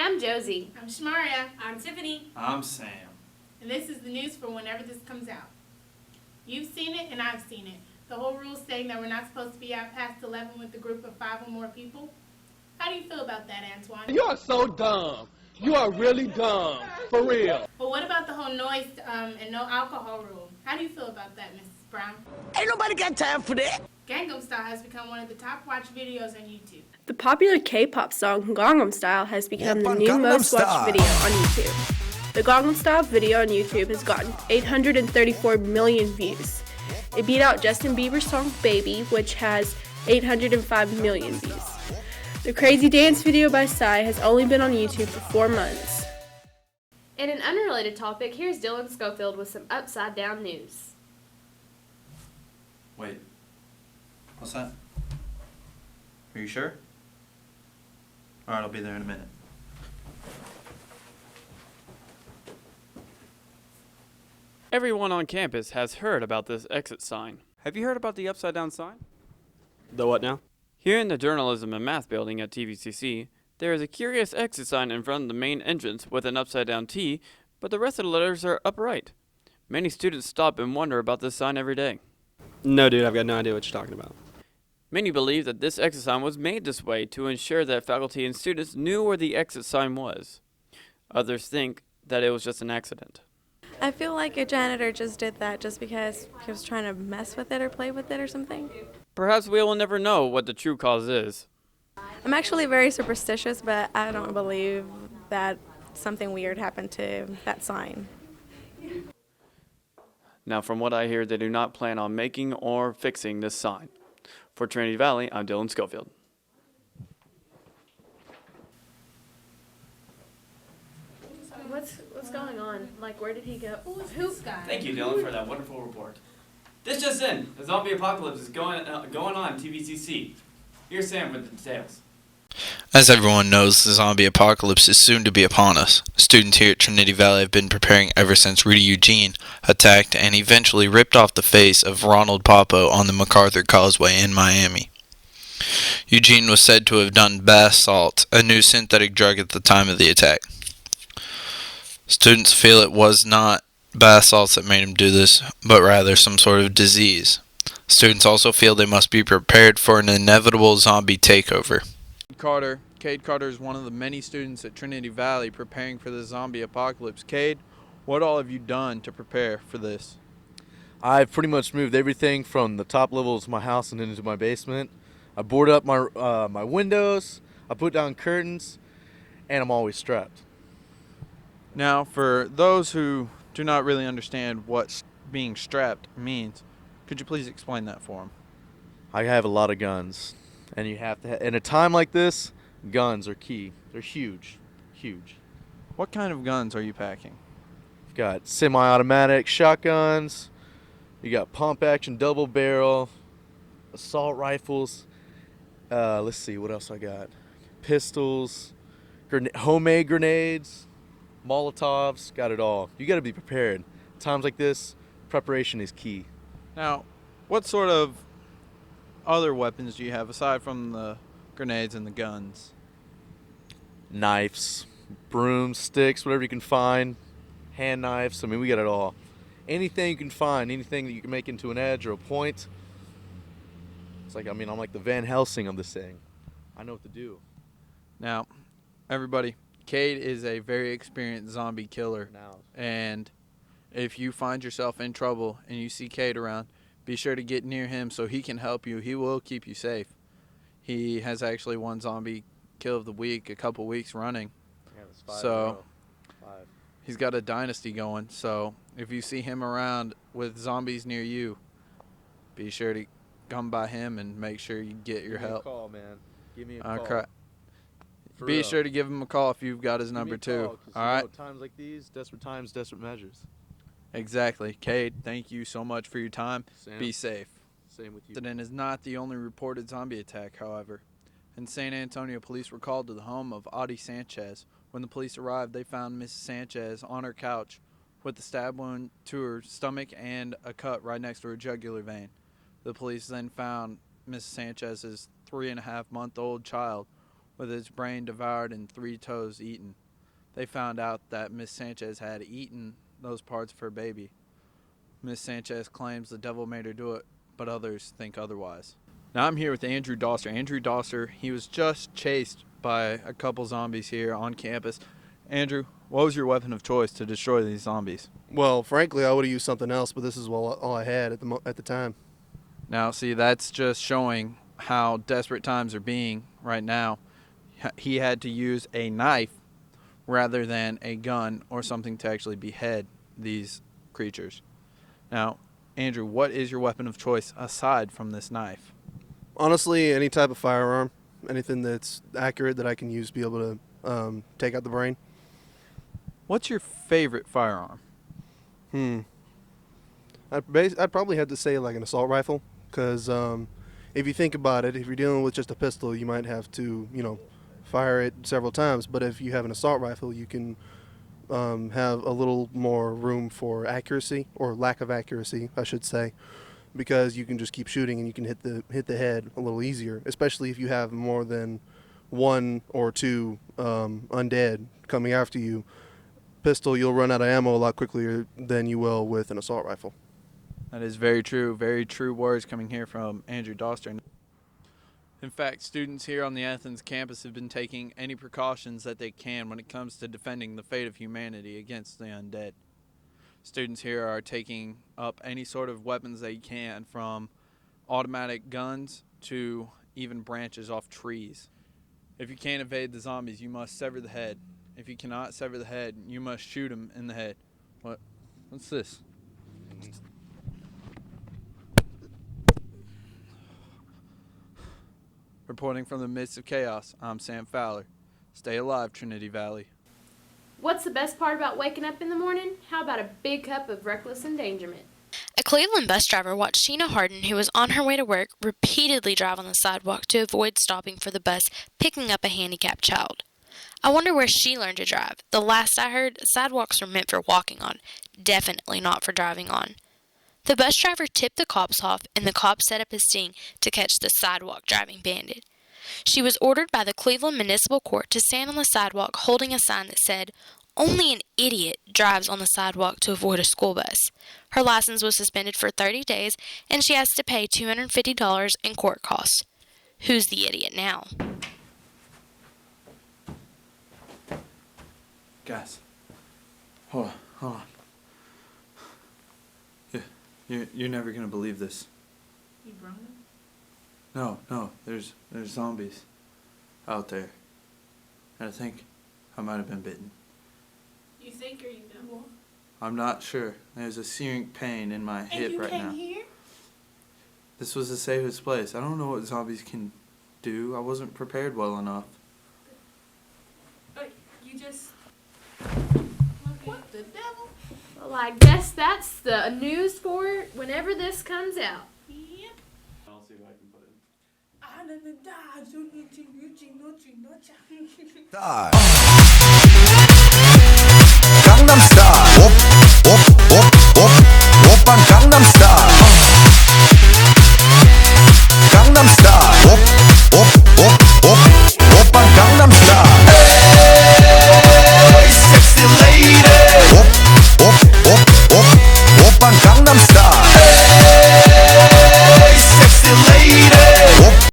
I'm Josie. I'm Shmaria. I'm Tiffany. I'm Sam. And this is the news for whenever this comes out. You've seen it and I've seen it. The whole rule saying that we're not supposed to be out past 11 with a group of 5 or more people. How do you feel about that, Antoine? You are so dumb. You are really dumb. For real. But what about the whole noise and no alcohol rule? How do you feel about that, Mrs. Brown? Ain't nobody got time for that. Gangnam Style has become one of the top watched videos on YouTube. The popular K-pop song Gangnam Style has become the new most watched video on YouTube. The Gangnam Style video on YouTube has gotten 834 million views. It beat out Justin Bieber's song Baby, which has 805 million views. The Crazy Dance video by Psy has only been on YouTube for 4 months. In an unrelated topic, here's Dylan Schofield with some upside down news. Wait. What's that? Are you sure? Alright, I'll be there in a minute. Everyone on campus has heard about this exit sign. Have you heard about the upside down sign? The what now? Here in the Journalism and Math building at TVCC, there is a curious exit sign in front of the main entrance with an upside down T, but the rest of the letters are upright. Many students stop and wonder about this sign every day. No, dude, I've got no idea what you're talking about. Many believe that this exit sign was made this way to ensure that faculty and students knew where the exit sign was. Others think that it was just an accident. I feel like a janitor just did that just because he was trying to mess with it or play with it or something. Perhaps we will never know what the true cause is. I'm actually very superstitious, but I don't believe that something weird happened to that sign. Now, from what I hear, they do not plan on making or fixing this sign. For Trinity Valley, I'm Dylan Schofield. What's going on? Like, where did he go? Who's this guy? Thank you, Dylan, for that wonderful report. This just in. The zombie apocalypse is going on TVCC. Here's Sam with the details. As everyone knows, the zombie apocalypse is soon to be upon us. Students here at Trinity Valley have been preparing ever since Rudy Eugene attacked and eventually ripped off the face of Ronald Popo on the MacArthur Causeway in Miami. Eugene was said to have done bath salt, a new synthetic drug at the time of the attack. Students feel it was not bath salts that made him do this, but rather some sort of disease. Students also feel they must be prepared for an inevitable zombie takeover. Cade Carter is one of the many students at Trinity Valley preparing for the zombie apocalypse. Cade, what all have you done to prepare for this? I've pretty much moved everything from the top levels of my house and into my basement. I boarded up my windows, I put down curtains, and I'm always strapped. Now, for those who do not really understand what being strapped means, could you please explain that for them? I have a lot of guns, and you have to. In a time like this, guns are key. They're huge, huge. What kind of guns are you packing? You've got semi-automatic shotguns. You got pump-action double barrel, assault rifles. Let's see what else I got. Pistols, homemade grenades. Molotovs, got it all. You got to be prepared. Times like this, preparation is key. Now, what sort of other weapons do you have aside from the grenades and the guns? Knives, brooms, sticks, whatever you can find. Hand knives. I mean, we got it all. Anything you can find, anything that you can make into an edge or a point. It's like, I'm like the Van Helsing of this thing. I know what to do. Now, everybody, Cade is a very experienced zombie killer, and if you find yourself in trouble and you see Cade around, be sure to get near him so he can help you. He will keep you safe. He has actually won Zombie Kill of the Week a couple weeks running. Yeah, it was 5 so he's got a dynasty going. So if you see him around with zombies near you, be sure to come by him and make sure you get your help. Give me a call, man. Give me a call. Okay. Be sure to give him a call if you've got his number too. All right. Times like these, desperate times, desperate measures. Exactly. Cade, thank you so much for your time. Sam, be safe. Same with you. The incident is not the only reported zombie attack, however. In San Antonio, police were called to the home of Audie Sanchez. When the police arrived, they found Mrs. Sanchez on her couch with a stab wound to her stomach and a cut right next to her jugular vein. The police then found Mrs. Sanchez's 3.5-month-old child with its brain devoured and 3 toes eaten. They found out that Miss Sanchez had eaten those parts of her baby. Miss Sanchez claims the devil made her do it, but others think otherwise. Now I'm here with Andrew Doster. Andrew Doster, he was just chased by a couple zombies here on campus. Andrew, what was your weapon of choice to destroy these zombies? Well, frankly, I would have used something else, but this is all I had at the time. Now, see, that's just showing how desperate times are being right now. He had to use a knife rather than a gun or something to actually behead these creatures. Now, Andrew, what is your weapon of choice aside from this knife? Honestly, any type of firearm, anything that's accurate that I can use to be able to take out the brain. What's your favorite firearm? I'd probably have to say like an assault rifle, because if you think about it, if you're dealing with just a pistol, you might have to, fire it several times. But if you have an assault rifle, you can have a little more room for accuracy, or lack of accuracy, I should say, because you can just keep shooting and you can hit the head a little easier, especially if you have more than 1 or 2 undead coming after you. Pistol, you'll run out of ammo a lot quicker than you will with an assault rifle. That is very true words coming here from Andrew Doster. In fact, students here on the Athens campus have been taking any precautions that they can when it comes to defending the fate of humanity against the undead. Students here are taking up any sort of weapons they can, from automatic guns to even branches off trees. If you can't evade the zombies, you must sever the head. If you cannot sever the head, you must shoot him in the head. What's this? Reporting from the midst of chaos, I'm Sam Fowler. Stay alive, Trinity Valley. What's the best part about waking up in the morning? How about a big cup of reckless endangerment? A Cleveland bus driver watched Sheena Harden, who was on her way to work, repeatedly drive on the sidewalk to avoid stopping for the bus picking up a handicapped child. I wonder where she learned to drive. The last I heard, sidewalks are meant for walking on, definitely not for driving on. The bus driver tipped the cops off, and the cops set up a sting to catch the sidewalk driving bandit. She was ordered by the Cleveland Municipal Court to stand on the sidewalk holding a sign that said, "Only an idiot drives on the sidewalk to avoid a school bus." Her license was suspended for 30 days, and she has to pay $250 in court costs. Who's the idiot now? Guys, hold on. You're never gonna believe this. You grown up? No, there's zombies out there. And I think I might have been bitten. You think or you know? I'm not sure. There's a searing pain in my hip right now. And you came here? This was the safest place. I don't know what zombies can do. I wasn't prepared well enough. You just... What the devil? Well, I guess that's the news for whenever this comes out. Yep. I'll see what I can put in. Die.